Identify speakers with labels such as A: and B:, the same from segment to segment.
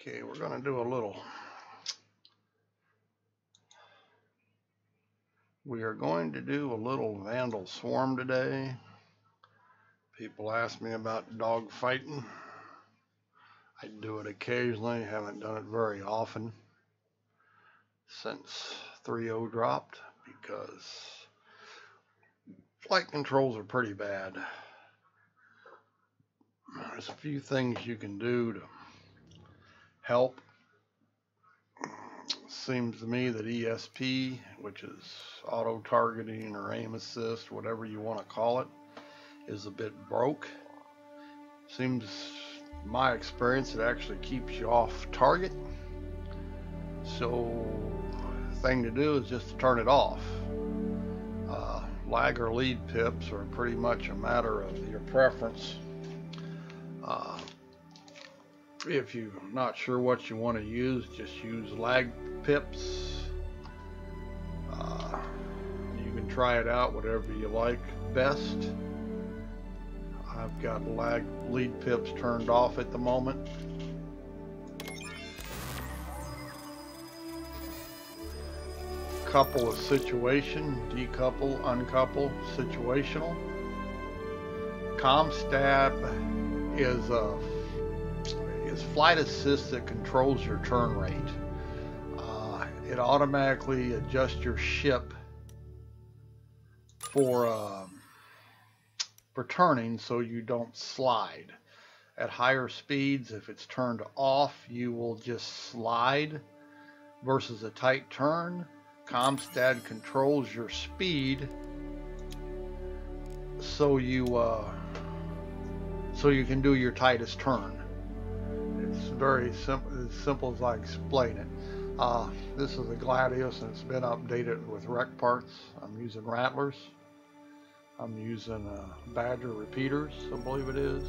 A: Okay, we're going to do a little. We are going to do a little Vandal swarm today. People ask me about dog fighting. I do it occasionally, haven't done it very often since 3.0 dropped because flight controls are pretty bad. There's a few things you can do to help. Seems to me that ESP, which is auto targeting or aim assist, whatever you want to call it, is a bit broke. Seems, my experience, it actually keeps you off target. So the thing to do is just to turn it off. Lag or lead pips are pretty much a matter of your preference. If you're not sure what you want to use, just use lag pips. You can try it out, whatever you like best. I've got lag lead pips turned off at the moment. Couple of situation, decouple, uncouple, situational. ComStab is flight assist that controls your turn rate. It automatically adjusts your ship for turning so you don't slide. At higher speeds, if it's turned off, you will just slide versus a tight turn. ComStab controls your speed so you can do your tightest turn. It's very simple, as simple as I explain it. This is a Gladius and it's been updated with rec parts. I'm using rattlers. I'm using Badger repeaters, I believe it is.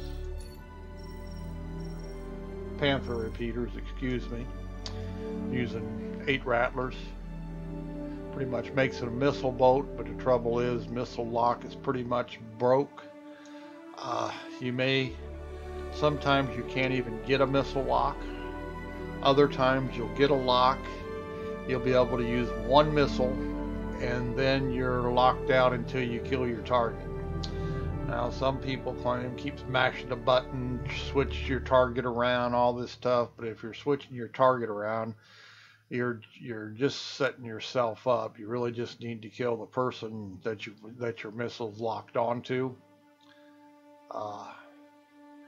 A: Panther repeaters, excuse me. I'm using 8 rattlers. Pretty much makes it a missile boat, but the trouble is missile lock is pretty much broke. Sometimes you can't even get a missile lock. Other times you'll get a lock. You'll be able to use one missile and then you're locked out until you kill your target. Now some people claim keep smashing the button, switch your target around, all this stuff, but if you're switching your target around, you're just setting yourself up. You really just need to kill the person that your missile's locked onto.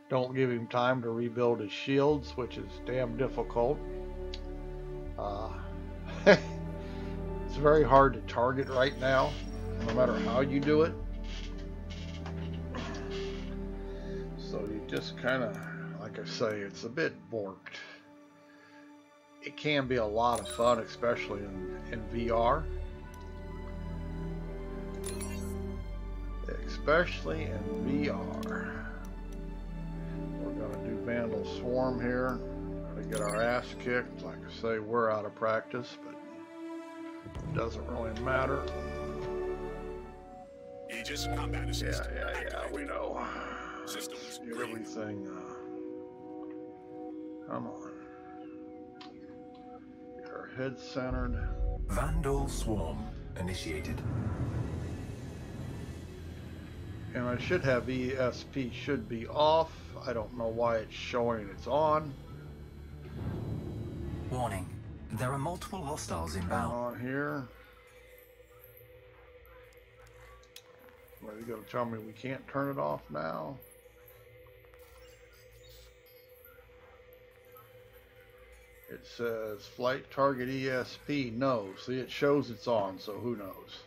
A: Don't give him time to rebuild his shields, which is damn difficult. It's very hard to target right now, no matter how you do it. So you just kind of, like I say, it's a bit borked. It can be a lot of fun, especially in VR. Especially in VR. We're going to do Vandal Swarm here. Going to get our ass kicked. Like I say, we're out of practice, but it doesn't really matter.
B: Aegis combat assist.
A: Yeah, we know.
B: Systems
A: Get
B: green.
A: everything. Come on. Get our head centered.
C: Vandal Swarm initiated.
A: And I should have ESP should be off. I don't know why it's showing it's on.
C: Warning. There are multiple hostiles inbound.
A: On here. Well, you gonna tell me we can't turn it off now? It says flight target ESP. No. See, it shows it's on, so who knows?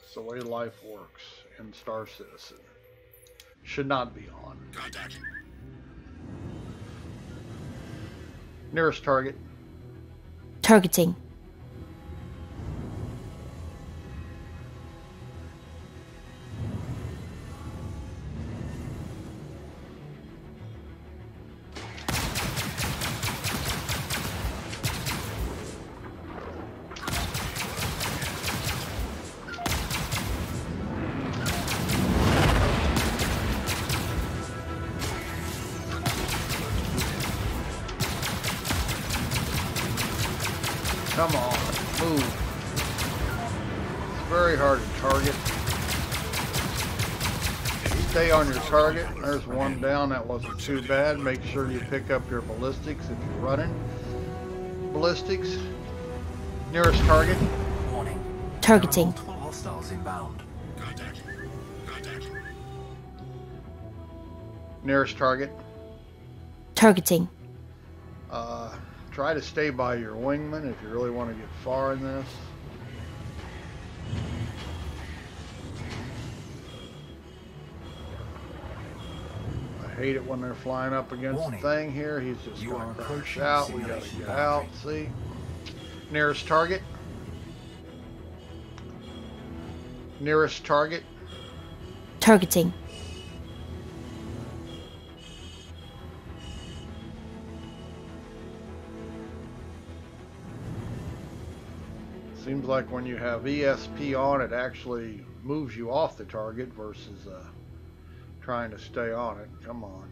A: It's the way life works in Star Citizen. Should not be on.
B: Contact.
A: Nearest target.
D: Targeting.
A: Come on, move. It's very hard to target. Stay on your target. There's one down. That wasn't too bad. Make sure you pick up your ballistics if you're running. Ballistics. Nearest target.
C: Warning.
D: Targeting.
C: There are multiple hostiles inbound.
B: Contact. Contact.
A: Nearest target.
D: Targeting.
A: Try to stay by your wingman if you really want to get far in this. I hate it when they're flying up against
C: Warning.
A: the thing here. He's just
C: You
A: going
C: are
A: to crash
C: approaching
A: out. We got to
C: simulation
A: get
C: boundary.
A: out. See? Nearest target. Nearest target.
D: Targeting.
A: Seems like when you have ESP on, it actually moves you off the target versus trying to stay on it. Come on.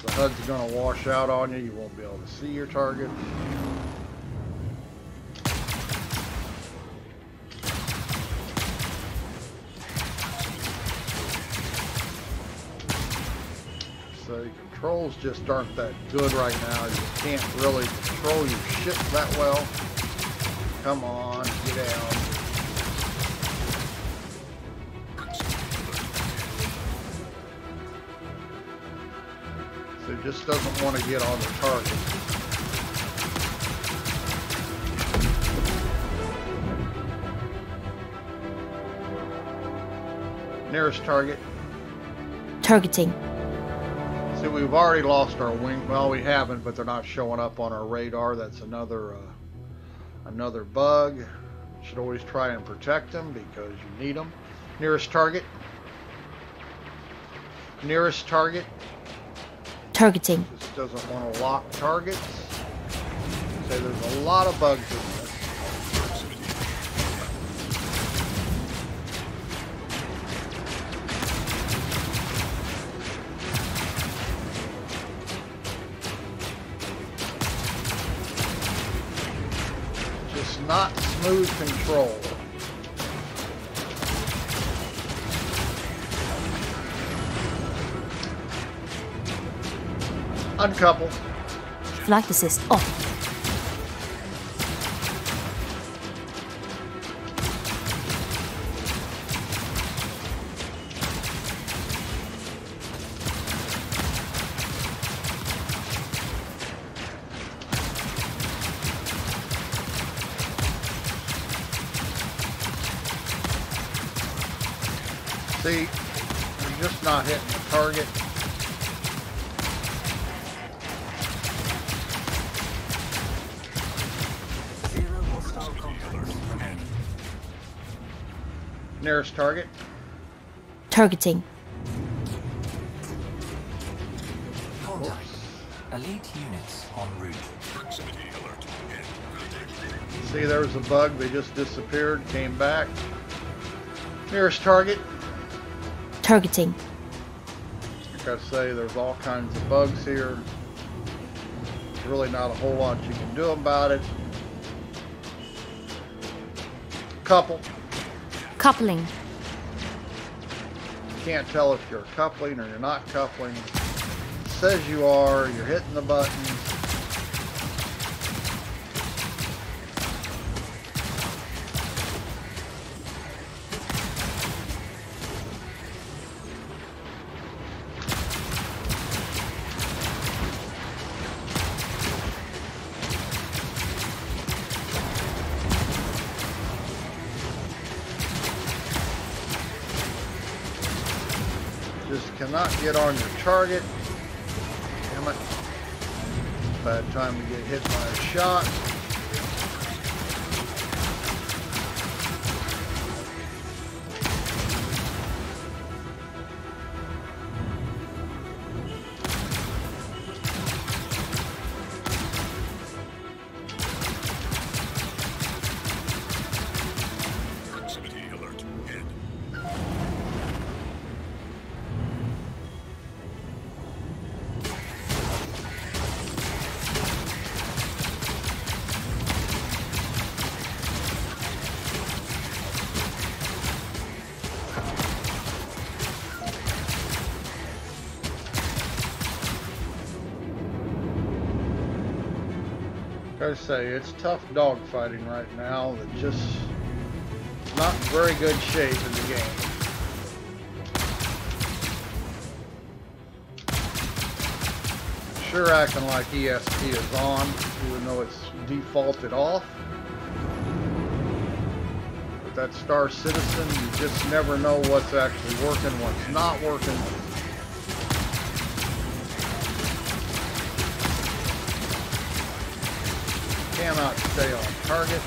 A: The HUD's going to wash out on you. You won't be able to see your target. So your controls just aren't that good right now. You can't really control your ship that well. Come on, get out. So it just doesn't want to get on the target. Nearest target.
D: Targeting.
A: See, we've already lost our wing. Well, we haven't, but they're not showing up on our radar. That's another bug. Should always try and protect them because you need them. Nearest target. Nearest target.
D: Targeting.
A: Just doesn't want to lock targets. So there's a lot of bugs in this. Just not smooth control. Uncouple.
D: Flight assist off.
A: See, you're just not hitting the target.
C: Zero hostile contacts remaining.
A: Nearest target.
D: Targeting.
C: Contact. Elite units en route.
B: Proximity alert. Hit. Contact.
A: See, there was a bug. They just disappeared, came back. Nearest target.
D: Targeting.
A: Like I say, there's all kinds of bugs here. There's really not a whole lot you can do about it. Couple.
D: Coupling.
A: Can't tell if you're coupling or you're not coupling. It says you are. You're hitting the button. Just cannot get on your target. Damn it. Bad time to get hit by a shot.
B: Proximity alert. Hit.
A: Like I say, it's tough dogfighting right now. It's just not in very good shape in the game. Sure acting like ESP is on, even though it's defaulted off. With that Star Citizen, you just never know what's actually working, what's not working. Cannot stay on target.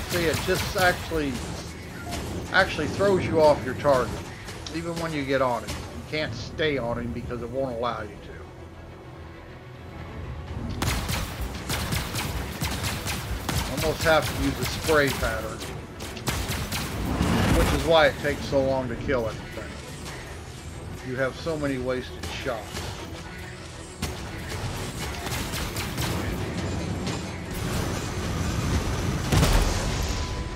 A: See, it just actually throws you off your target, even when you get on it. You can't stay on him because it won't allow you to. Almost have to use a spray pattern, which is why it takes so long to kill anything. You have so many wasted shots.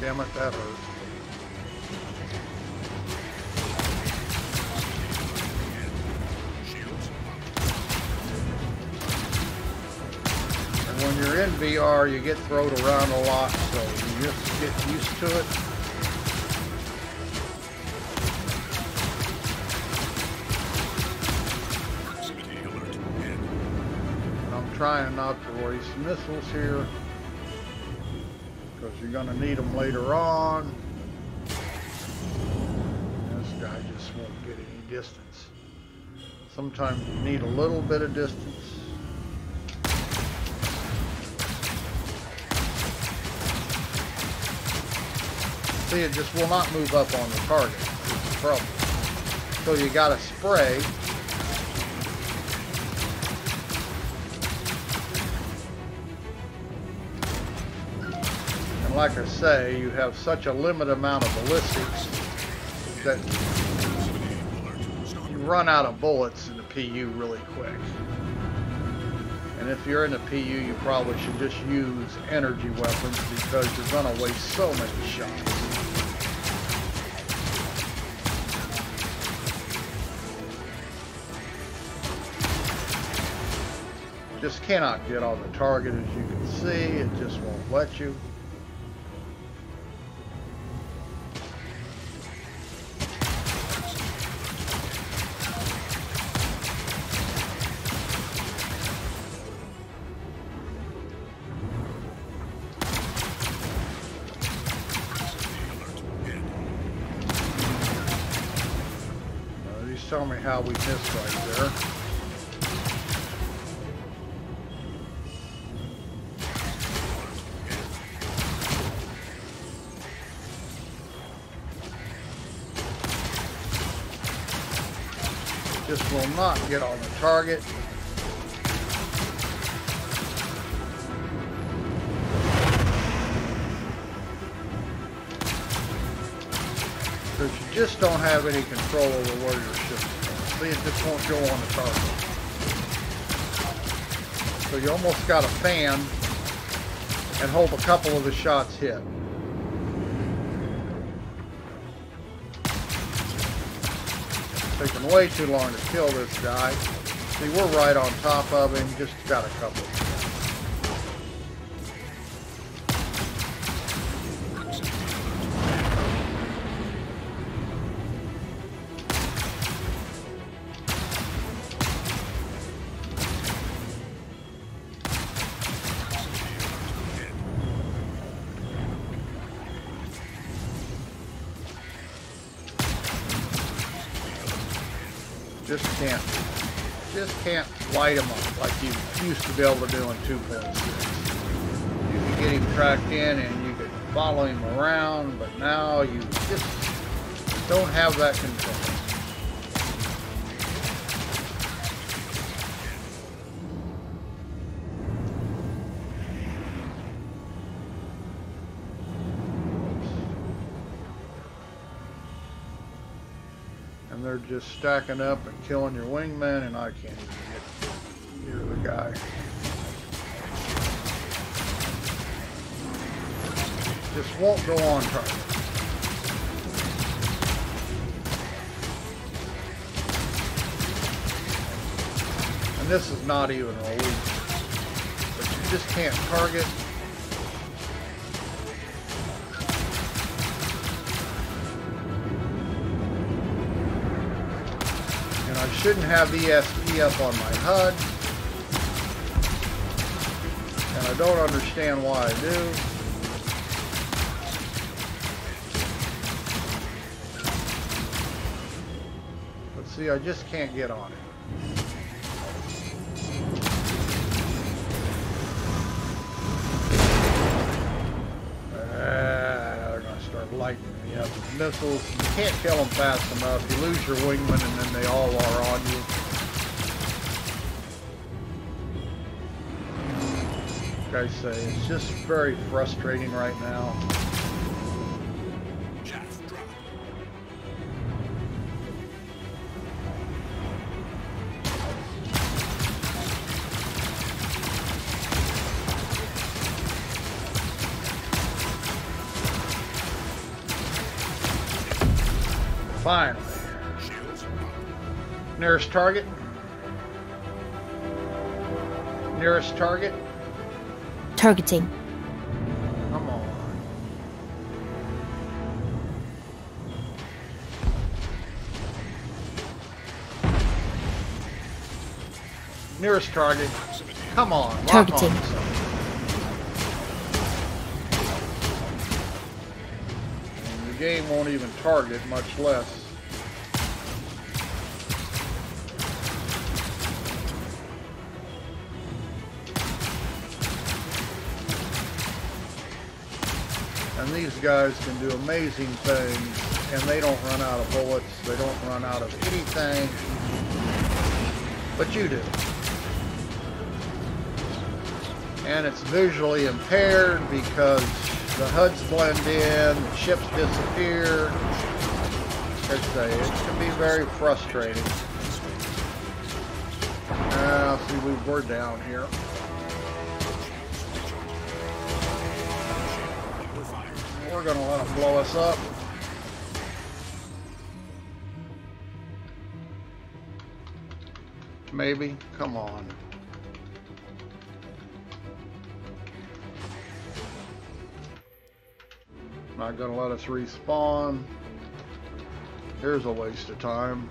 A: Damn it, that hurt. And when you're in VR, you get thrown around a lot, so you just get used to it. And I'm trying not to waste missiles here, because you're going to need them later on. This guy just won't get any distance. Sometimes you need a little bit of distance. See, it just will not move up on the target. That's the problem. So you got to spray. And like I say, you have such a limited amount of ballistics that you run out of bullets in the PU really quick. And if you're in a PU, you probably should just use energy weapons because you're going to waste so many shots. Just cannot get on the target, as you can see. It just won't let you. He's telling me how we missed right there. Just will not get on the target. Because you just don't have any control over where your ship is going. See, it just won't go on the target. So you almost got to fan and hope a couple of the shots hit. Taking way too long to kill this guy. See, we're right on top of him, just got a couple. Just can't light him up like you used to be able to do in 2.6. You could get him tracked in and you could follow him around, but now you just don't have that control. And they're just stacking up and killing your wingman, and I can't even get near the guy. Just won't go on target. And this is not even a elite, but you just can't target. shouldn't have ESP up on my HUD. And I don't understand why I do. But see, I just can't get on it. They're going to start lighting me up with missiles. You can't kill them fast enough. You lose your wingman and then they all are on you. Like I say, it's just very frustrating right now.
B: Shaft drop.
A: Finally.
B: Shields up.
A: Nearest target. Nearest target.
D: Targeting.
A: Come on. Nearest target. Come on. Lock
D: Targeting.
A: on. And the game won't even target, much less. And these guys can do amazing things, and they don't run out of bullets, they don't run out of anything, but you do. And it's visually impaired because the HUDs blend in, the ships disappear. Like I say, it can be very frustrating. See, we're down here. We're gonna let them blow us up. Maybe. Come on. Not gonna let us respawn. Here's a waste of time.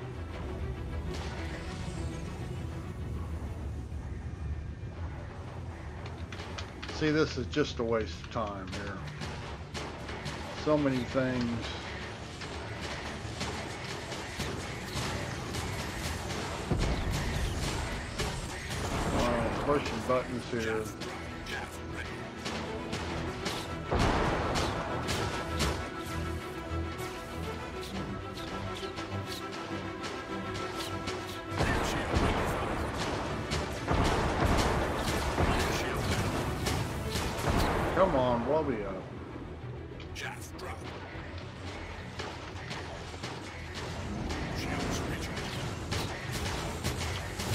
A: See, this is just a waste of time here. So many things. Pushing buttons here. Come on, blow me up.
B: Shaft drop.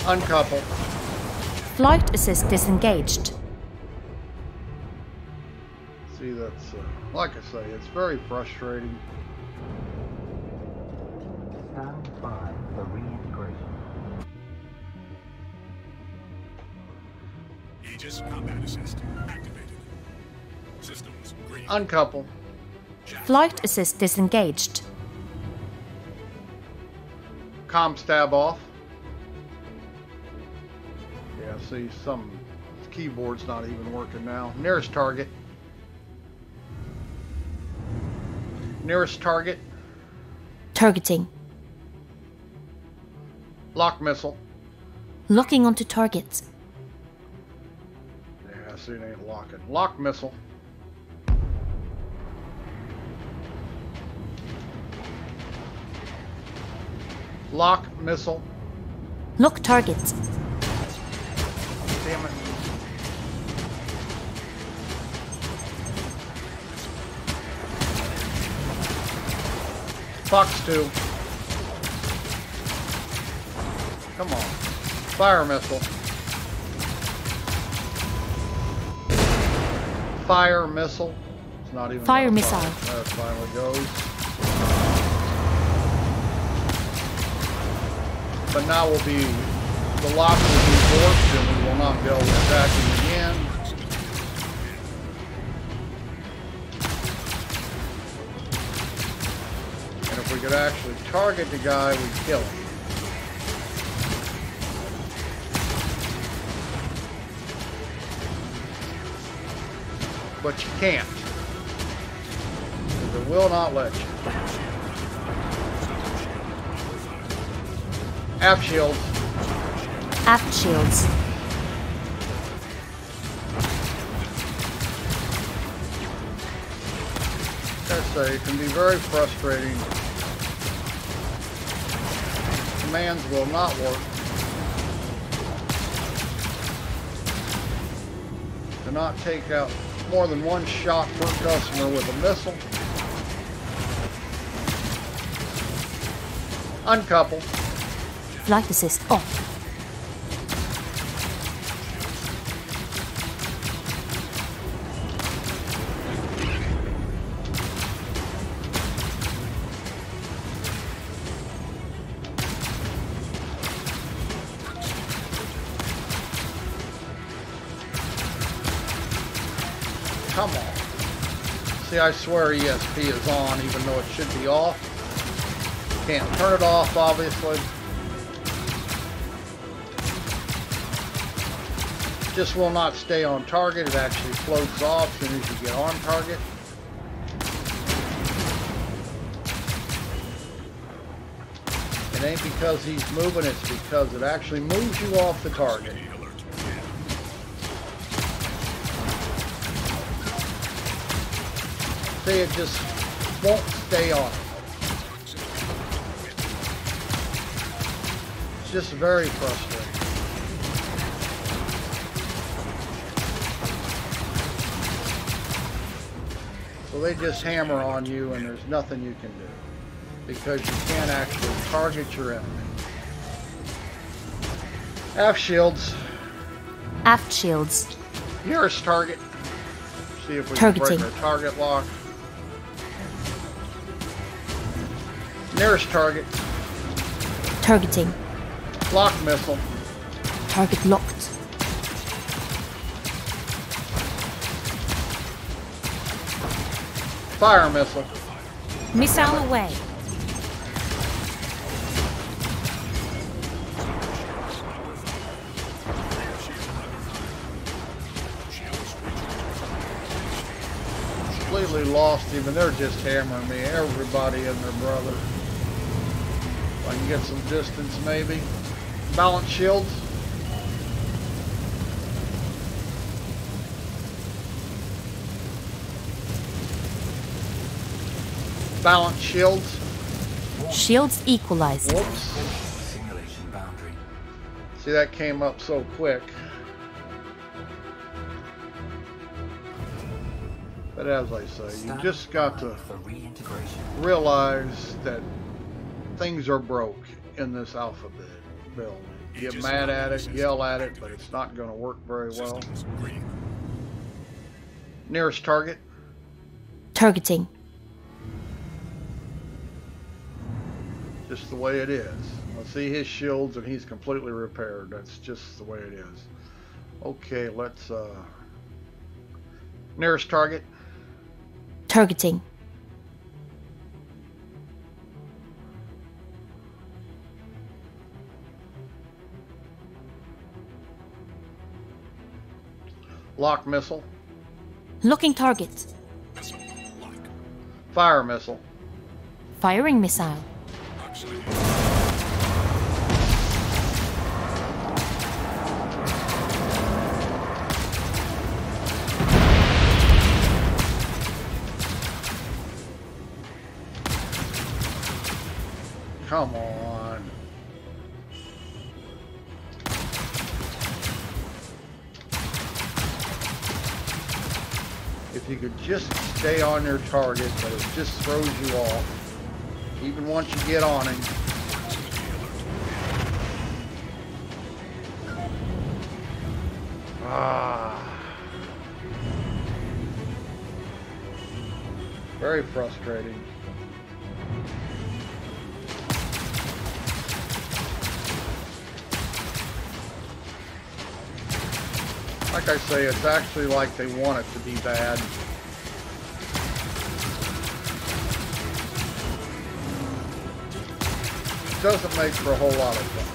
A: Uncouple.
D: Flight assist disengaged.
A: See, that's, like I say, it's very frustrating.
C: Stand by for reintegration.
B: Aegis combat assist activated. Systems green.
A: Uncouple.
D: Flight assist disengaged.
A: Comm stab off. Yeah, see, some keyboard's not even working now. Nearest target. Nearest target.
D: Targeting.
A: Lock missile.
D: Locking onto targets.
A: Yeah, see, it ain't locking. Lock missile. Lock missile.
D: Lock targets.
A: Damn it. Fox 2. Come on. Fire missile. Fire missile. It's not even
D: Fire
A: gonna
D: missile.
A: fire. There it finally goes. But now will be, the lock will be warped and we will not be able to attack him again. And if we could actually target the guy, we'd kill him. but you can't. Because it will not let you. Aft shields.
D: Aft shields.
A: It can be very frustrating. Commands will not work. Do not take out more than one shot per customer with a missile. Uncouple.
D: Flight assist off.
A: Come on. See, I swear ESP is on even though it should be off. Can't turn it off, obviously. Just will not stay on target. It actually floats off as soon as you get on target. It ain't because he's moving, it's because it actually moves you off the target. See, it just won't stay on. It's just very frustrating. So they just hammer on you and there's nothing you can do because you can't actually target your enemy. Aft shields.
D: Aft shields.
A: Nearest target. See if we
D: Targeting.
A: can break our target lock. Nearest target.
D: Targeting.
A: Lock missile.
D: Target locked.
A: Fire missile.
D: Missile away.
A: Completely lost him, and they're just hammering me. Everybody and their brother. If I can get some distance, maybe. Balance shields. Balance shields.
D: Shields equalized.
A: Whoops.
C: Simulation boundary.
A: See, that came up so quick. But as I say, you just got to
C: For reintegration.
A: realize that things are broke in this alphabet build. You get mad at it, yell at it, but it's not going to work very well.
B: Systems green.
A: Nearest target.
D: Targeting.
A: Just the way it is. Let's see his shields and he's completely repaired. That's just the way it is. Okay, let's nearest target.
D: Targeting.
A: Lock missile.
D: Locking target.
B: Missile. Lock.
A: Fire missile.
D: Firing missile.
B: Actually.
A: Come on. If you could just stay on your target, but it just throws you off. Even once you get on him. Very frustrating. Like I say, it's actually like they want it to be bad. It doesn't make for a whole lot of fun.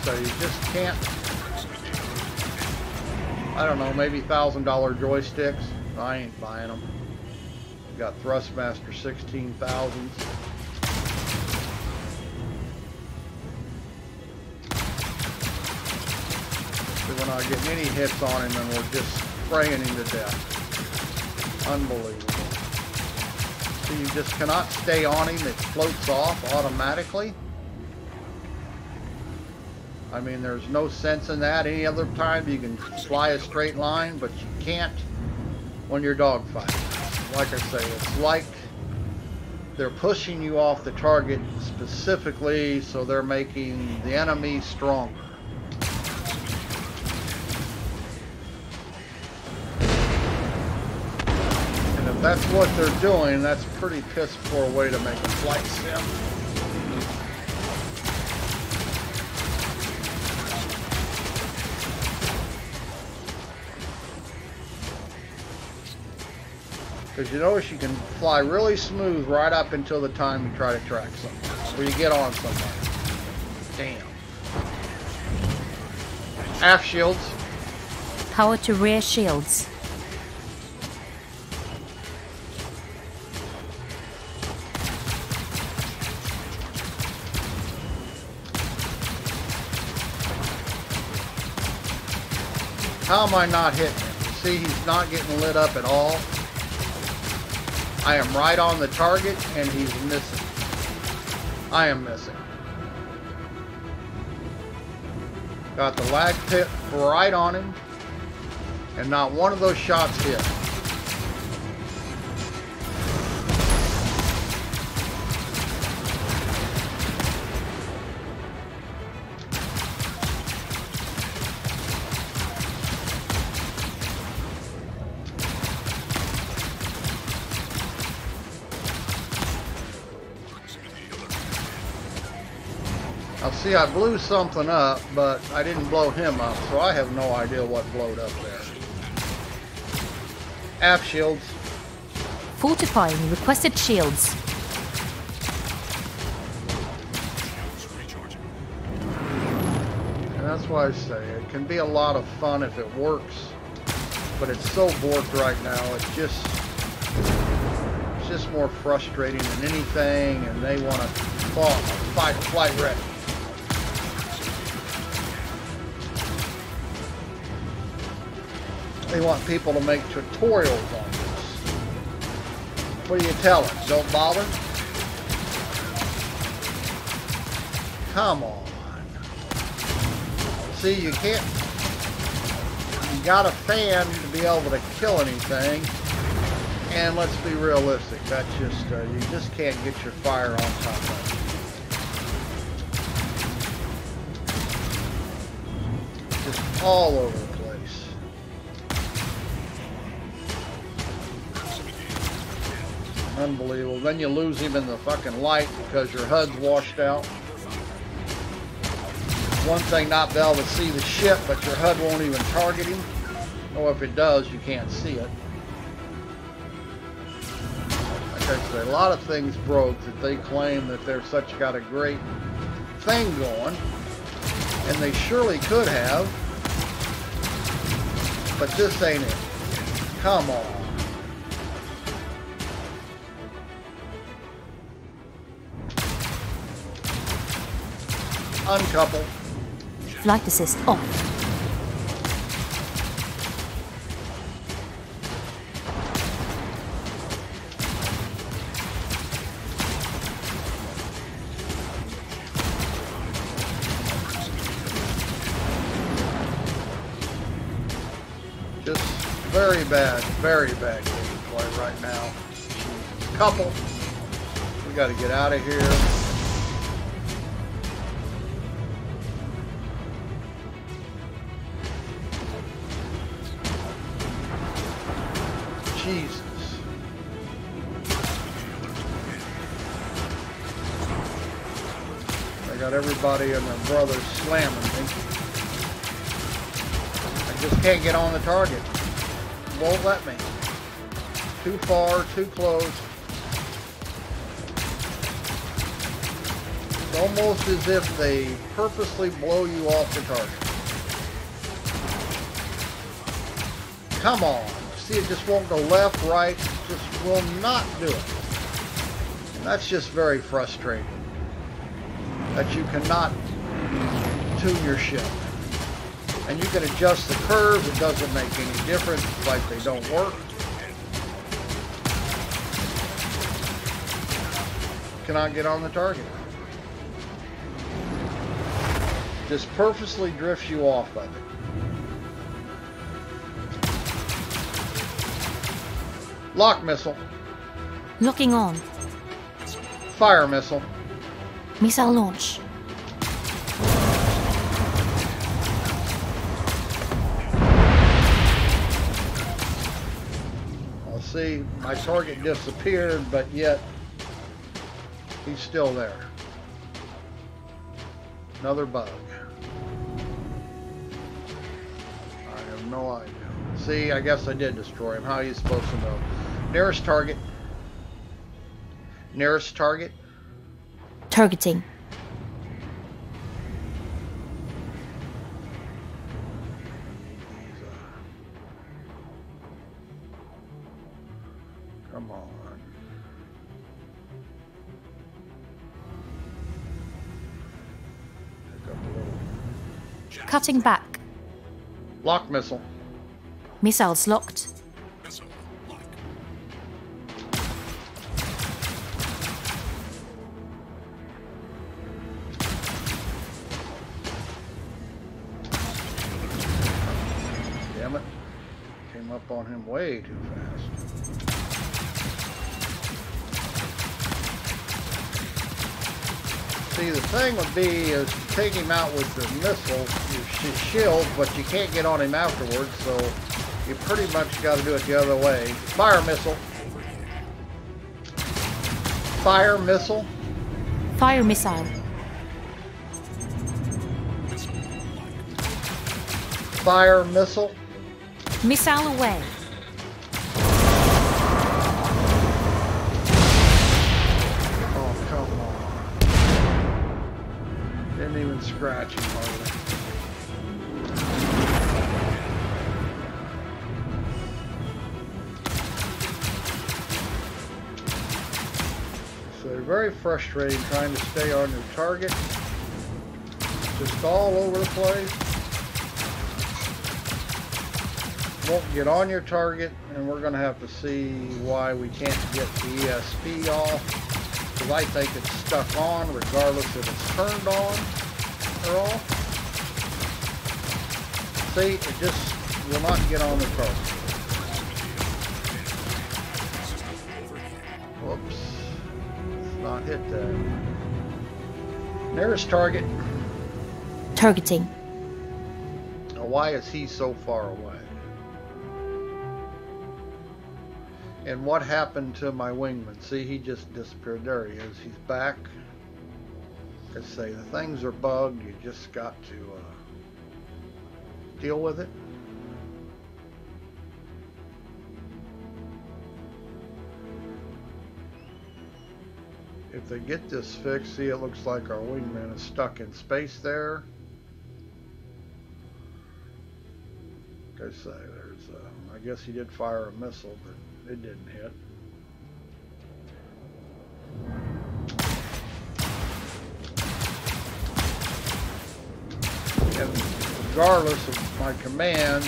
A: So you just can't I don't know, maybe $1,000 joysticks. I ain't buying them. Got Thrustmaster 16,000s. We're not getting any hits on him, and we're just spraying him to death. Unbelievable. So you just cannot stay on him. It floats off automatically. I mean, there's no sense in that. Any other time you can fly a straight line, but you can't when you're dogfighting. Like I say, it's like they're pushing you off the target specifically, so they're making the enemy stronger. And if that's what they're doing, that's a pretty piss poor way to make a flight sim. Because you notice you can fly really smooth right up until the time you try to track something, or you get on somebody. Damn. Aft shields.
D: Power to rear shields.
A: How am I not hitting him? See, he's not getting lit up at all. I am right on the target, and he's missing. I am missing. Got the lag pit right on him, and not one of those shots hit. Now see, I blew something up, but I didn't blow him up, so I have no idea what blowed up there. Aft shields.
D: Fortifying requested shields.
A: And that's why I say it can be a lot of fun if it works, but it's so borked right now. It's just more frustrating than anything, and they want to fight flight ready. They want people to make tutorials on this. What do you tell them? Don't bother? Come on. See, you can't. You got a fan to be able to kill anything. And let's be realistic. That's just, you just can't get your fire on top of it. Just all over the place. Unbelievable. Then you lose him in the fucking light because your HUD's washed out. One thing not be able to see the ship, but your HUD won't even target him. Or if it does, you can't see it. Like I say, a lot of things broke that they claim that they're got a great thing going. And they surely could have. But this ain't it. Come on. Uncouple.
D: Flight assist off.
A: Just very bad gameplay right now. Couple. We got to get out of here. Jesus. I got everybody and their brothers slamming me. I just can't get on the target. Won't let me. Too far, too close. It's almost as if they purposely blow you off the target. come on. See, it just won't go left, right. It just will not do it. And that's just very frustrating. That you cannot tune your ship. And you can adjust the curves. It doesn't make any difference. It's like they don't work. Cannot get on the target. Just purposely drifts you off of it. Lock missile.
D: Locking on.
A: Fire missile.
D: Missile launch.
A: I'll see, my target disappeared, but yet he's still there. Another bug. I have no idea. See, I guess I did destroy him. How are you supposed to know? Nearest target. Nearest target.
D: Targeting.
A: Come on. Pick up a little.
D: Cutting back.
A: Lock missile.
D: Missiles locked.
B: Missile lock.
A: Damn it. Came up on him way too fast. See, the thing would be is to take him out with the missile, his shield, but you can't get on him afterwards, so you pretty much got to do it the other way. Fire missile. Fire missile.
D: Fire missile.
A: Fire missile.
D: Missile away.
A: Oh, come on. Didn't even scratch him hardly. So they're very frustrating trying to stay on your target. Just all over the place. Won't get on your target, and we're going to have to see why we can't get the ESP off, because I think it's stuck on regardless if it's turned on or off. See, it just will not get on the target. Whoops, let's not hit that. Nearest target.
D: Targeting.
A: Now, why is he so far away? And what happened to my wingman? See, he just disappeared. There he is. He's back. Like I say, the things are bugged. You just got to deal with it. If they get this fixed, see, it looks like our wingman is stuck in space there. Like I say, there's, I guess he did fire a missile, but it didn't hit. And regardless of my commands,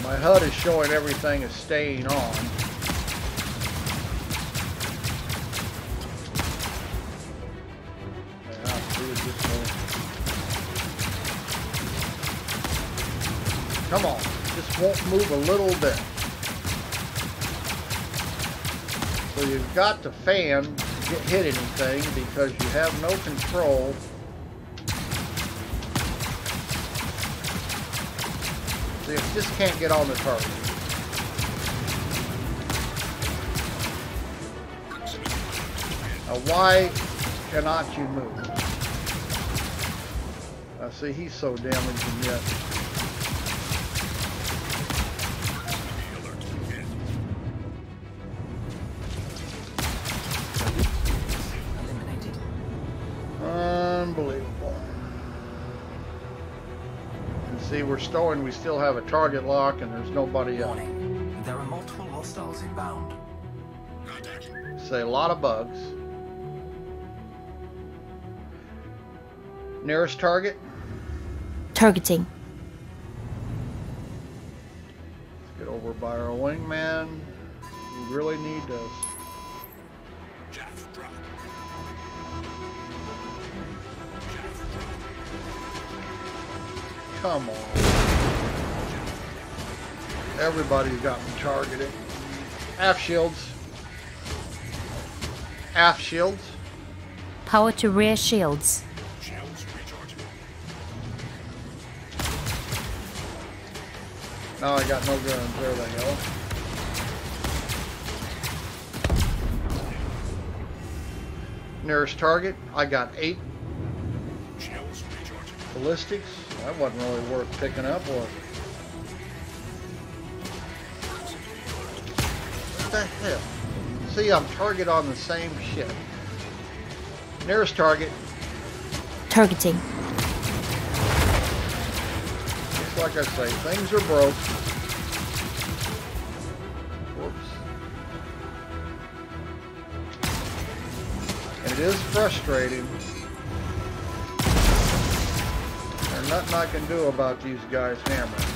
A: my HUD is showing everything is staying on. Yeah, see, it just won't. Come on. Just won't move a little bit. So you've got to fan to hit anything because you have no control. See, it just can't get on the target. Now, why cannot you move? Now, see, he's so damaging yet. See, we're stowing. We still have a target lock, and there's nobody else.
C: Warning. There are multiple hostiles inbound.
B: Contact.
A: Say a lot of bugs. Nearest target.
D: Targeting.
A: Let's get over by our wingman. We really need this.
B: Chaff drop.
A: Come on. Everybody's got me targeted. Aft shields. Aft shields.
D: Power to rear shields.
B: Shields recharging.
A: Now I got no guns. There they go. Nearest target. I got 8
B: Shields recharging.
A: ballistics. That wasn't really worth picking up, was it? What the hell? See, I'm target on the same ship. Nearest target.
D: Targeting.
A: Just like I say, things are broke. Whoops. And it is frustrating. There's nothing I can do about these guys hammering.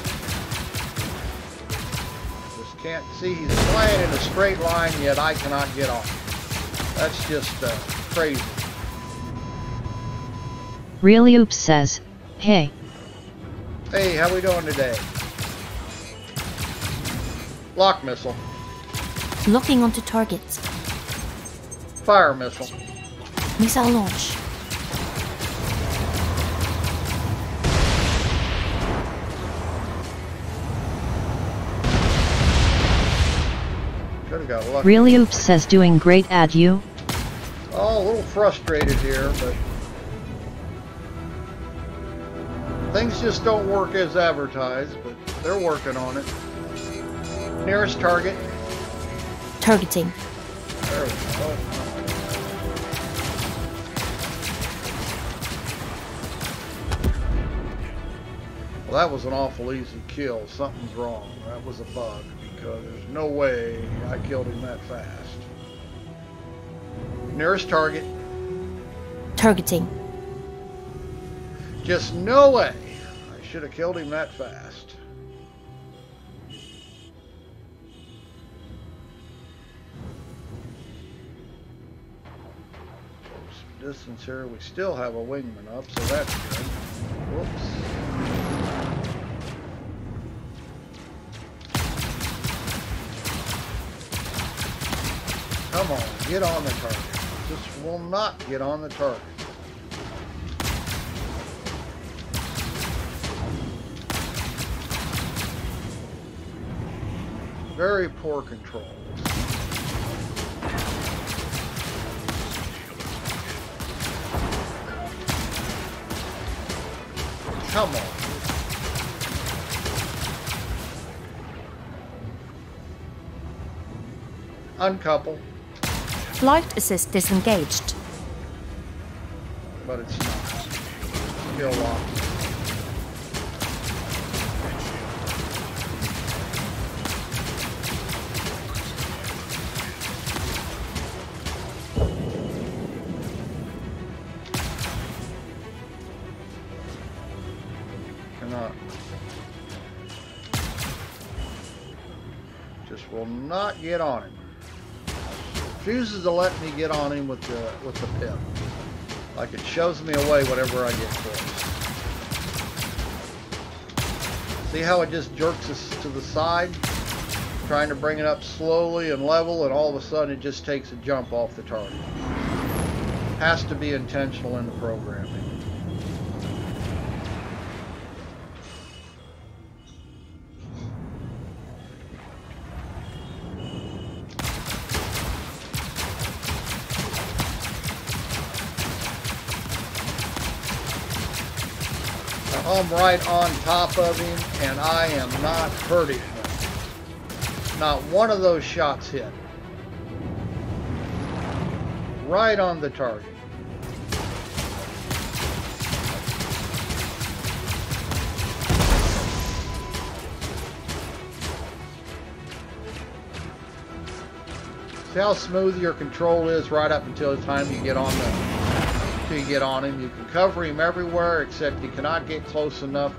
A: Just can't see. He's flying in a straight line, yet I cannot get off. That's just crazy.
E: Really Oops says, hey.
A: Hey, how we doing today? Lock missile.
D: Locking onto target.
A: Fire missile.
D: Missile launch.
A: Could have got lucky.
E: Really Oops says doing great at you.
A: Oh, a little frustrated here, but things just don't work as advertised, but they're working on it. Nearest target.
D: Targeting.
A: There we go. Well, that was an awful easy kill. Something's wrong. That was a bug, because there's no way I killed him that fast. Nearest target.
D: Targeting.
A: Just no way. I should have killed him that fast. Some distance here. We still have a wingman up, so that's good. Whoops. Come on, get on the target. This will not get on the target. Very poor control. Come on. Uncouple,
D: Flight assist disengaged.
A: but it's not. Still locked. Cannot. Just will not get on him. Refuses to let me get on him with the pip. Like it shows me away whenever I get close. See how it just jerks us to the side? Trying to bring it up slowly and level, and all of a sudden it just takes a jump off the target. Has to be intentional in the programming. I'm right on top of him, and I am not hurting him. Not one of those shots hit. Right on the target. See how smooth your control is right up until the time you get on him. You can cover him everywhere, except you cannot get close enough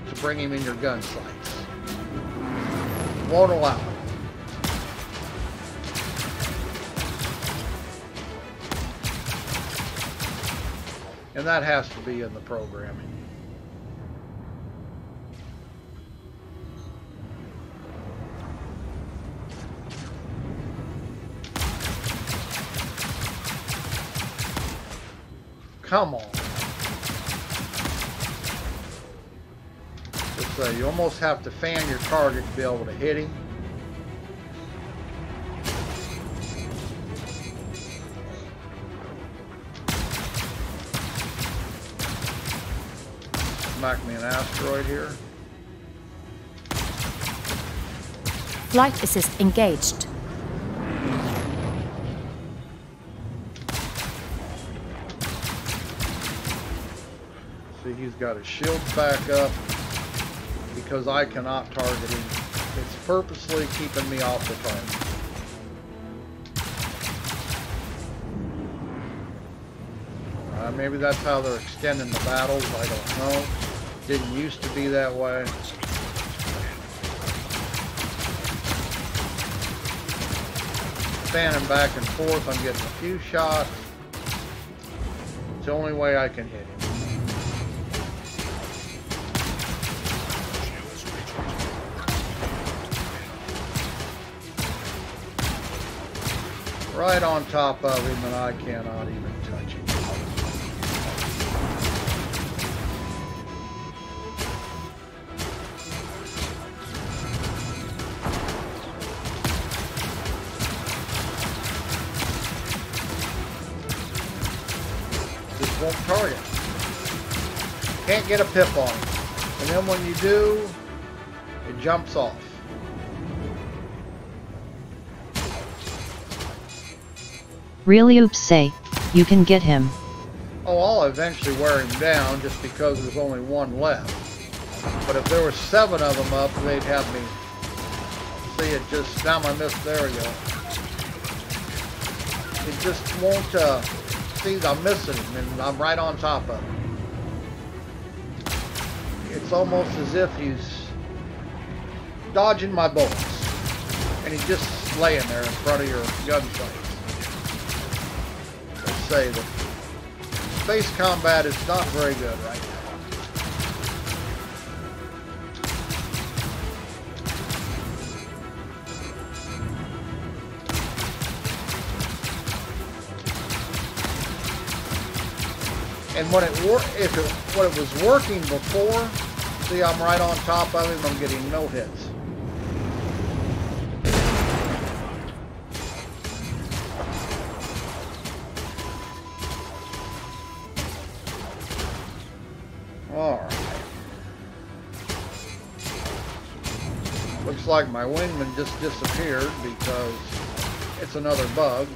A: to bring him in your gun sights. Won't allow it. And that has to be in the programming. Come on. So you almost have to fan your target to be able to hit him. Smack me an asteroid here.
D: Flight assist engaged.
A: See, he's got his shields back up because I cannot target him. It's purposely keeping me off the target. Maybe that's how they're extending the battles. I don't know. Didn't used to be that way. Fanning back and forth, I'm getting a few shots. It's the only way I can hit him. Right on top of him, and I cannot even touch him. Just won't target. Can't get a pip on him. And then when you do, it jumps off.
E: Really oops say, you can get him.
A: Oh, I'll eventually wear him down just because there's only one left. But if there were 7 of them up, they'd have me. See, it just, now my miss, there we go. It just won't, see, I'm missing him and I'm right on top of him. It's almost as if he's dodging my bullets. And he's just laying there in front of your gun sight. Say that space combat is not very good right now. And when it was working before, see, I'm right on top of him. I'm getting no hits. Alright. Looks like my wingman just disappeared because it's another bug.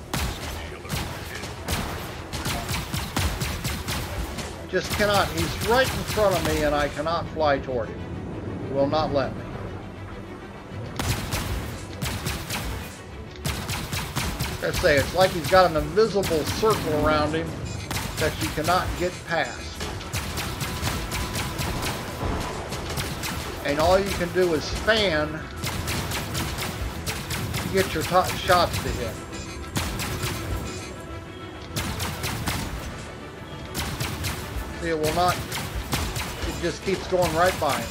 A: Just cannot, he's right in front of me and I cannot fly toward him. He will not let me. I say, it's like he's got an invisible circle around him that you cannot get past. And all you can do is fan to get your shots to hit. See, it will not, it just keeps going right by him,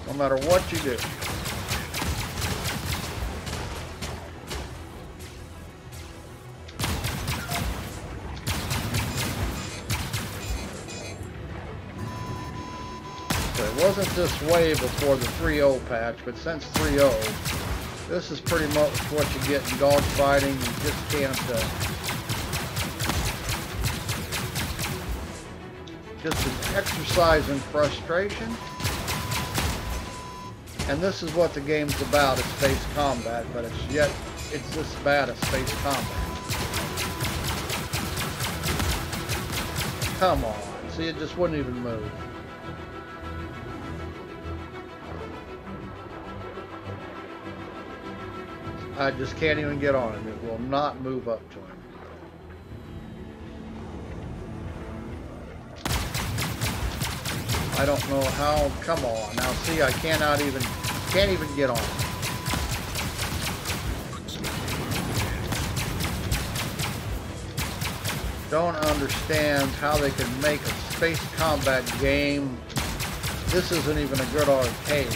A: no matter what you do. It wasn't this way before the 3.0 patch, but since 3.0, this is pretty much what you get in dogfighting. You just can't, just an exercise in frustration. And this is what the game's about, is space combat, but it's this bad as space combat. Come on, see, it just wouldn't even move. I just can't even get on him. It will not move up to him. I don't know how. Come on. Now see, I can't even get on him. Don't understand how they can make a space combat game. This isn't even a good arcade.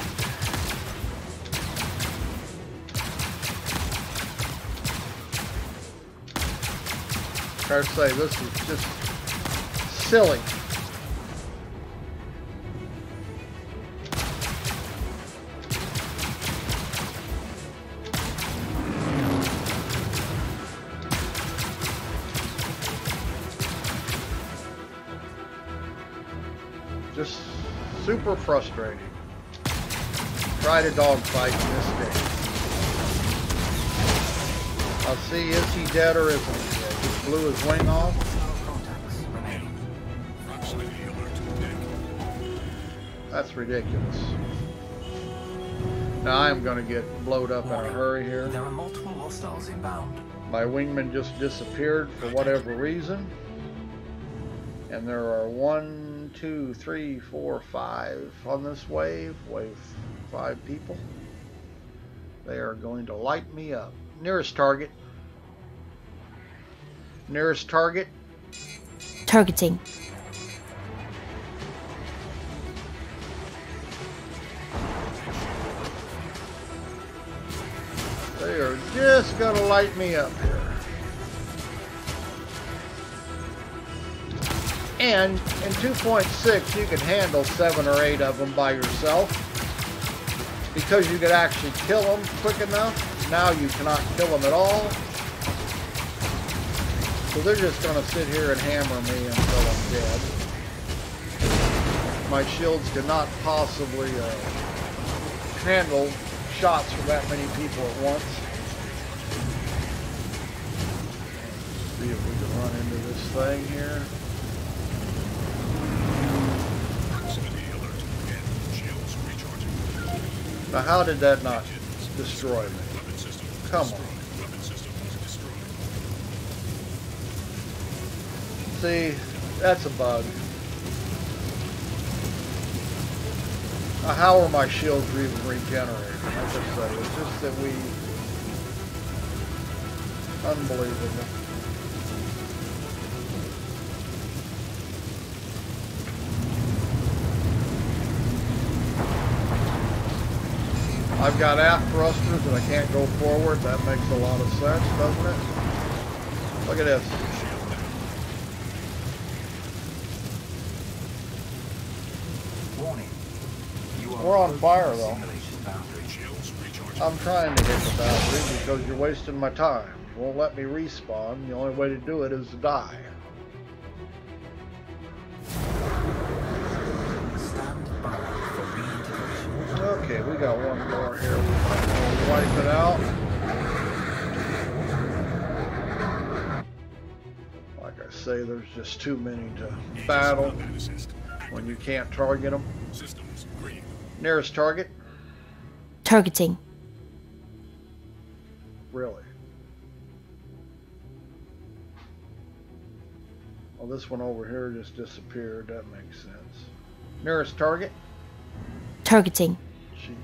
A: I say this is just silly. Just super frustrating. Try to dogfight in this game. I'll see, is he dead or isn't he dead? Just blew his wing off. That's ridiculous. Now I am going to get blowed up in a hurry here.
C: There are multiple hostiles inbound.
A: My wingman just disappeared for whatever reason. And there are 1, 2, 3, 4, 5 on this wave. Wave 5 people. They are going to light me up. Nearest target. Nearest target.
D: Targeting.
A: They are just going to light me up here. And in 2.6, you can handle 7 or 8 of them by yourself. Because you could actually kill them quick enough. Now you cannot kill them at all. So they're just going to sit here and hammer me until I'm dead. My shields cannot possibly handle shots from that many people at once. See if we can run into this thing here. Now how did that not destroy me? Come on. See, that's a bug. Now how are my shields even regenerated? Like I say, it's just that we... Unbelievable. I've got aft thrusters and I can't go forward. That makes a lot of sense, doesn't it? Look at this.
C: Warning.
A: We're on fire though. I'm trying to hit the boundary because you're wasting my time. You won't let me respawn. The only way to do it is to die. Okay, we got one more here. We'll wipe it out. Like I say, there's just too many to battle when you can't target them. Nearest target?
D: Targeting.
A: Really? Well, this one over here just disappeared. That makes sense. Nearest target?
D: Targeting.
A: Jesus.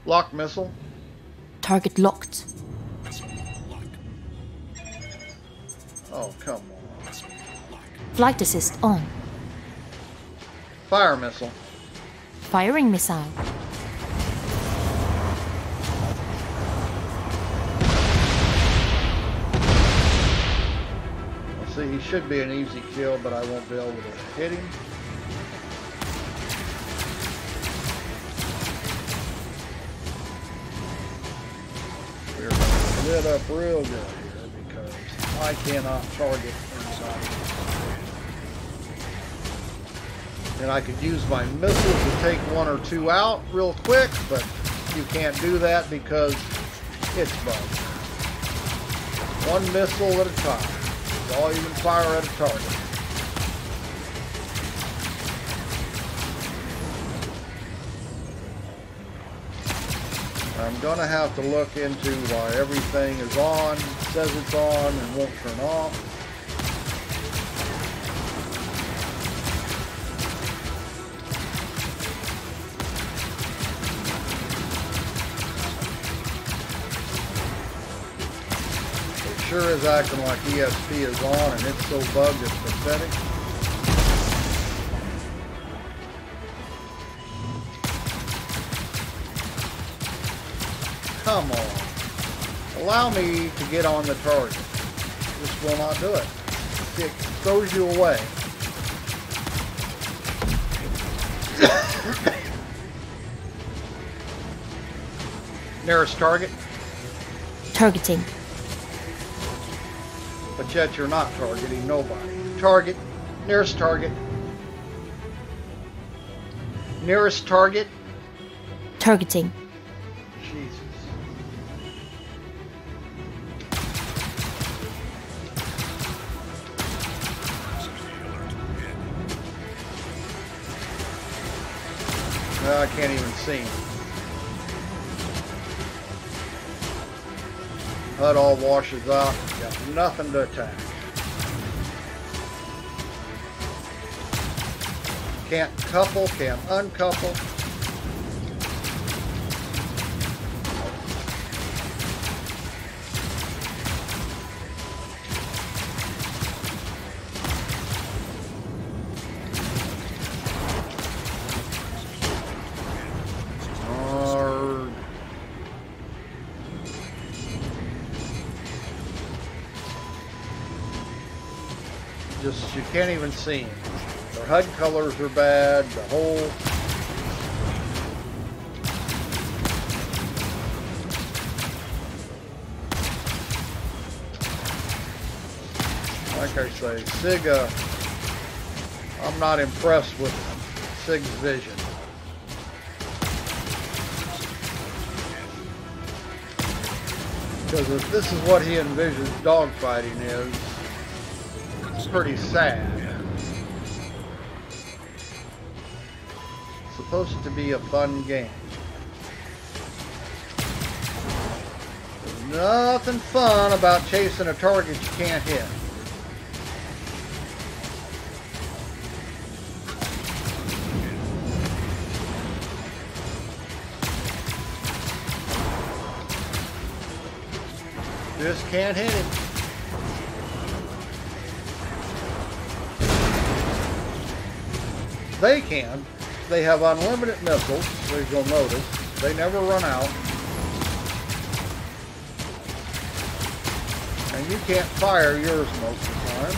A: Lock missile.
D: Target locked.
A: Oh, come on.
D: Flight assist on.
A: Fire missile.
D: Firing missile.
A: See, he should be an easy kill, but I won't be able to hit him. We're going to lit up real good here because I cannot target anybody. And I could use my missiles to take 1 or 2 out real quick, but you can't do that because it's bugged. 1 missile at a time. That's all you can fire at a target. I'm going to have to look into why everything is on, says it's on, and won't turn off. It sure is acting like ESP is on, and it's so bugged it's pathetic. Come on. Allow me to get on the target. This will not do it. It throws you away. Nearest target.
D: Targeting.
A: But yet you're not targeting nobody. Target. Nearest target. Nearest target.
D: Targeting.
A: Jesus. I can't even see him. HUD all washes out. Got nothing to attack. Can't couple, can't uncouple. You can't even see them. Their HUD colors are bad. The whole like I say, SIG. I'm not impressed with SIG's vision. Because if this is what he envisions dogfighting is, it's pretty sad. It's supposed to be a fun game. There's nothing fun about chasing a target you can't hit. Just can't hit him. They can. They have unlimited missiles, as you'll notice. They never run out. And you can't fire yours most of the time.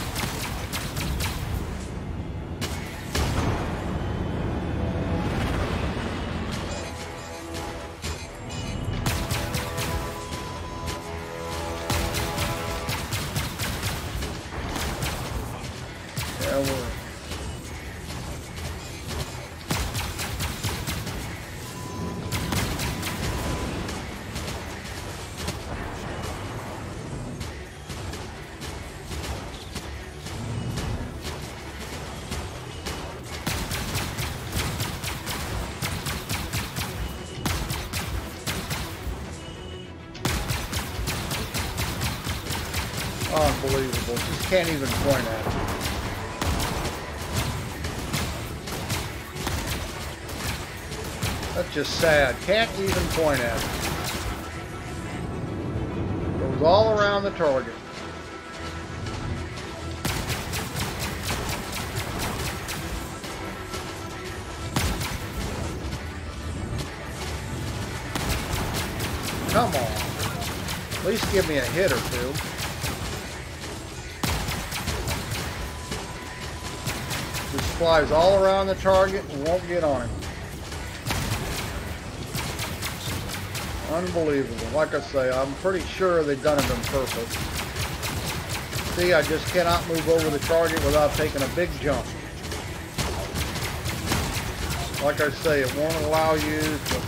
A: Yeah, we're unbelievable. Just can't even point at it. That's just sad. Can't even point at it. Goes all around the target. Come on. At least give me a hit or two. Just flies all around the target and won't get on him. Unbelievable. Like I say, I'm pretty sure they've done it on purpose. See, I just cannot move over the target without taking a big jump. Like I say, it won't allow you to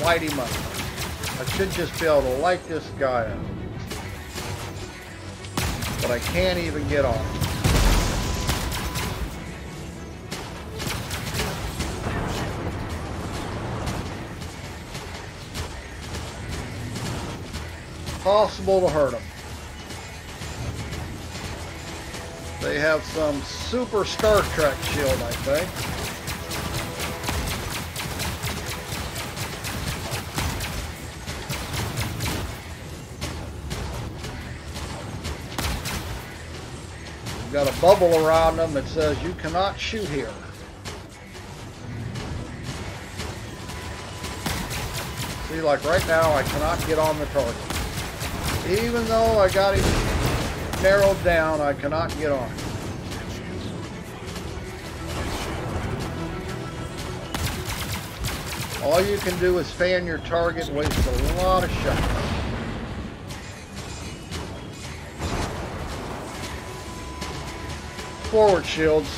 A: light him up. I should just be able to light this guy up. But I can't even get on him. impossible to hurt them. They have some super Star Trek shield, I think. We've got a bubble around them that says you cannot shoot here. See, like right now, I cannot get on the target. Even though I got him narrowed down, I cannot get on. All you can do is fan your target and waste a lot of shots. Forward shields.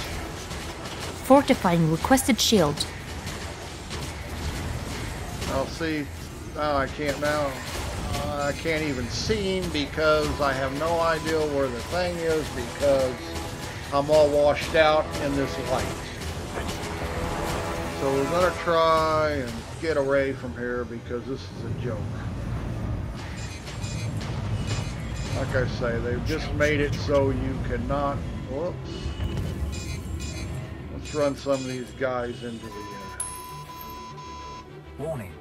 D: Fortifying requested shield.
A: I'll see. Oh, I can't now. I can't even see him because I have no idea where the thing is because I'm all washed out in this light. So we're going to try and get away from here because this is a joke. Like I say, they've just made it so you cannot... Whoops. Let's run some of these guys into the...
C: Warning.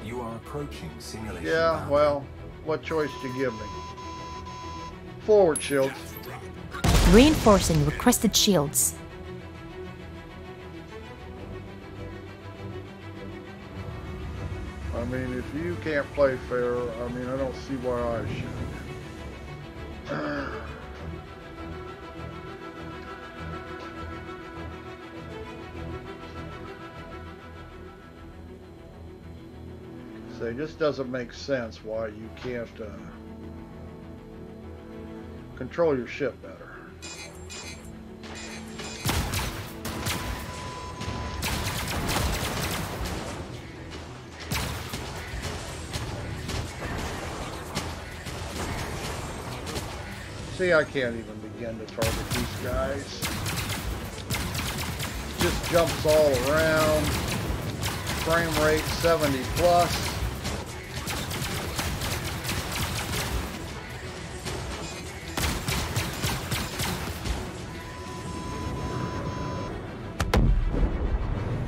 C: You are approaching simulation.
A: Yeah, well, what choice do you give me? Forward shields.
D: Reinforcing requested shields.
A: I mean, if you can't play fair, I mean, I don't see why I should. It just doesn't make sense why you can't control your ship better. See, I can't even begin to target these guys. Just jumps all around. Frame rate 70 plus.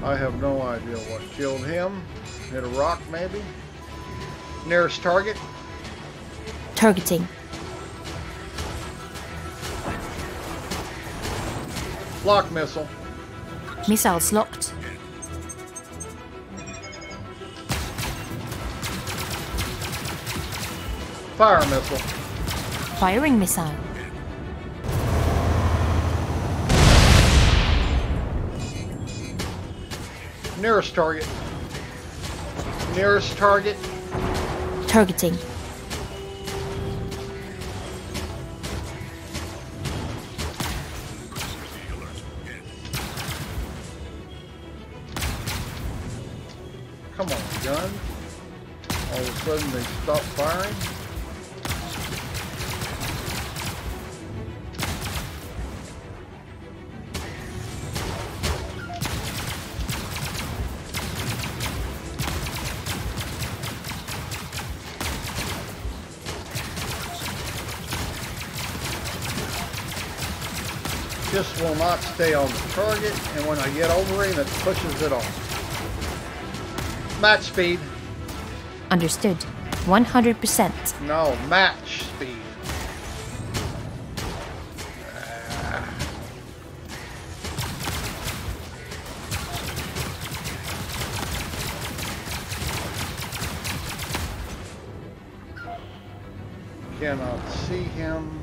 A: I have no idea what killed him. Hit a rock, maybe? Nearest target?
D: Targeting.
A: Lock missile.
D: Missiles locked.
A: Fire missile.
D: Firing missile.
A: Nearest target. Nearest target.
D: Targeting.
A: Come on, gun. All of a sudden they stop firing. This will not stay on the target, and when I get over him, it pushes it off. Match speed.
D: Understood. 100%.
A: No, match speed. Cannot see him.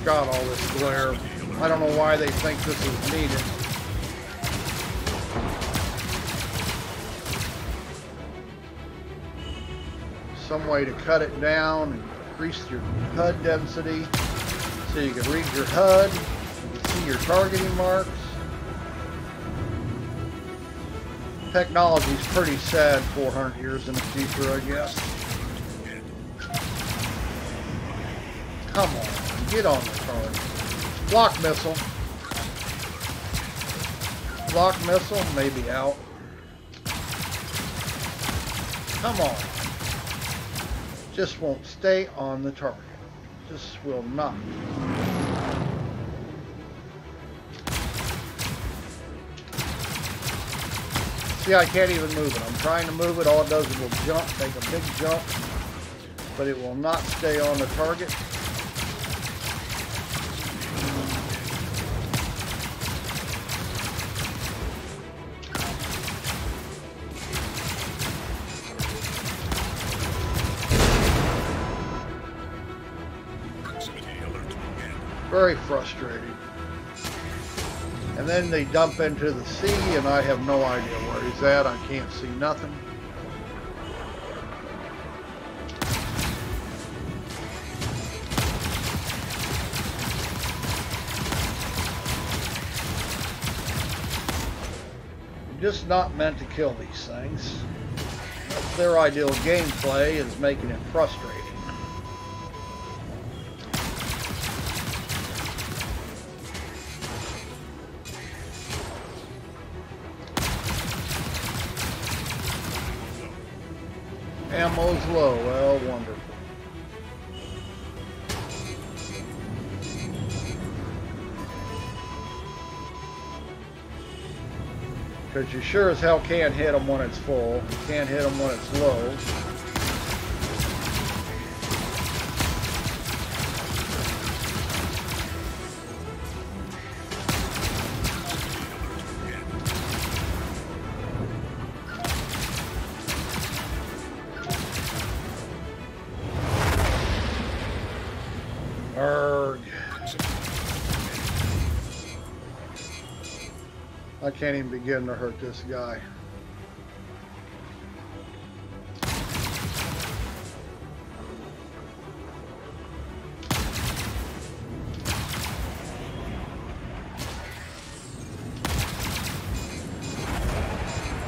A: God, all this glare. I don't know why they think this is needed. Some way to cut it down and increase your HUD density so you can read your HUD, you can see your targeting marks. Technology's pretty sad 400 years in the future, I guess. Come on. Get on the target. Block missile. Block missile, maybe out. Come on. Just won't stay on the target. Just will not. See, I can't even move it. I'm trying to move it. All it does is it will jump, make a big jump, but it will not stay on the target. Very frustrating. And then they dump into the sea, and I have no idea where he's at. I can't see nothing. I'm just not meant to kill these things. That's their ideal gameplay, is making it frustrating. Ammo's low. Well, wonderful. Because you sure as hell can't hit them when it's full. You can't hit them when it's low. I can't even begin to hurt this guy.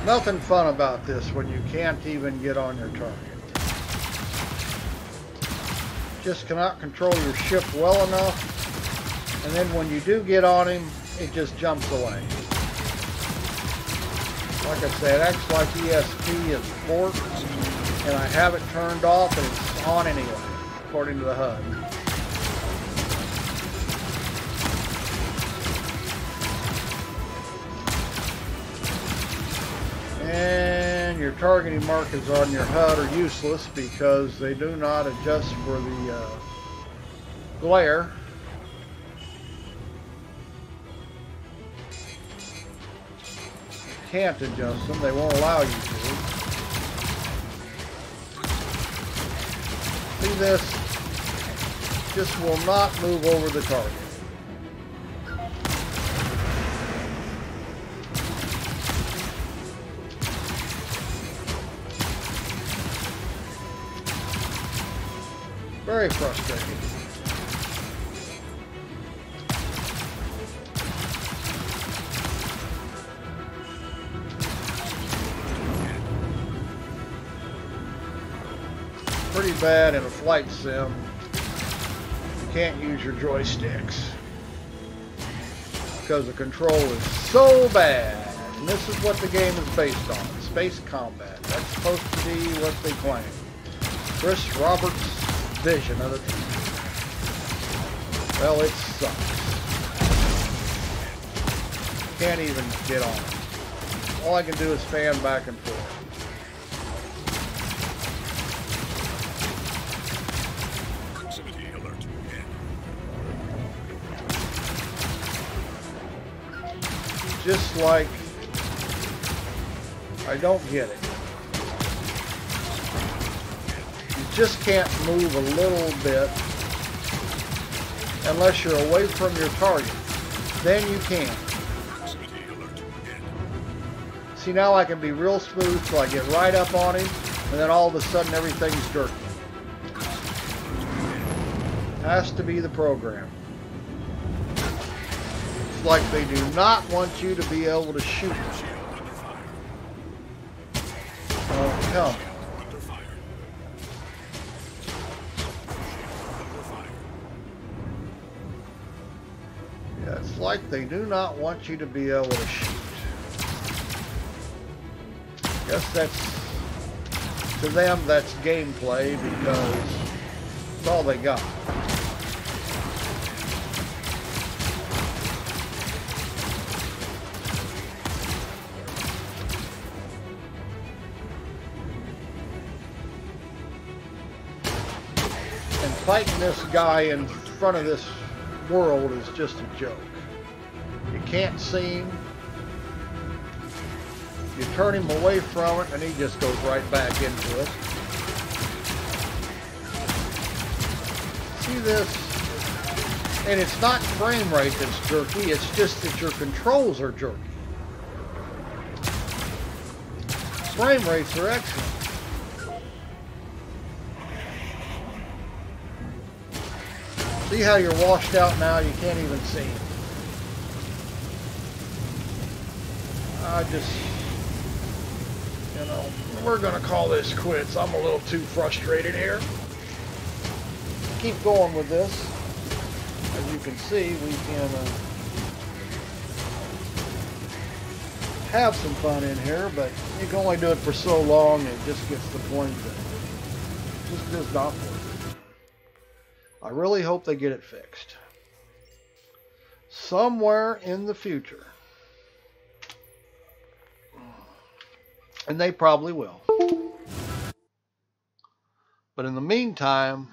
A: Nothing fun about this when you can't even get on your target. Just cannot control your ship well enough, and then when you do get on him, it just jumps away. Like I said, it acts like ESP is forked, and I have it turned off, and it's on anyway, according to the HUD. And your targeting markers on your HUD are useless because they do not adjust for the glare. Can't adjust them, they won't allow you to. See this? Just will not move over the target. Very frustrating. Pretty bad in a flight sim. You can't use your joysticks because the control is so bad. And this is what the game is based on, space combat. That's supposed to be what they claim. Chris Roberts' vision of the future. Well, it sucks. Can't even get on it. All I can do is fan back and forth. Just like, I don't get it. You just can't move a little bit unless you're away from your target. Then you can. See, now I can be real smooth till I get right up on him, and then all of a sudden everything's jerky. Has to be the program. Like they do not want you to be able to shoot. Oh, come. like they do not want you to be able to shoot. Guess that's, to them, that's gameplay because it's all they got. And fighting this guy in front of this world is just a joke. You can't see him. You turn him away from it and he just goes right back into it. See this? And it's not frame rate that's jerky, it's just that your controls are jerky. Frame rates are excellent. See how you're washed out now? You can't even see him. I just, you know, we're going to call this quits. I'm a little too frustrated here. Keep going with this. As you can see, we can have some fun in here, but you can only do it for so long. It just gets to the point that it just does not work. I really hope they get it fixed. Somewhere in the future. And they probably will. But in the meantime,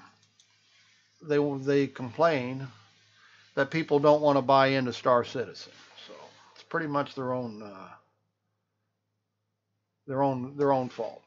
A: they complain that people don't want to buy into Star Citizen. So it's pretty much their own fault.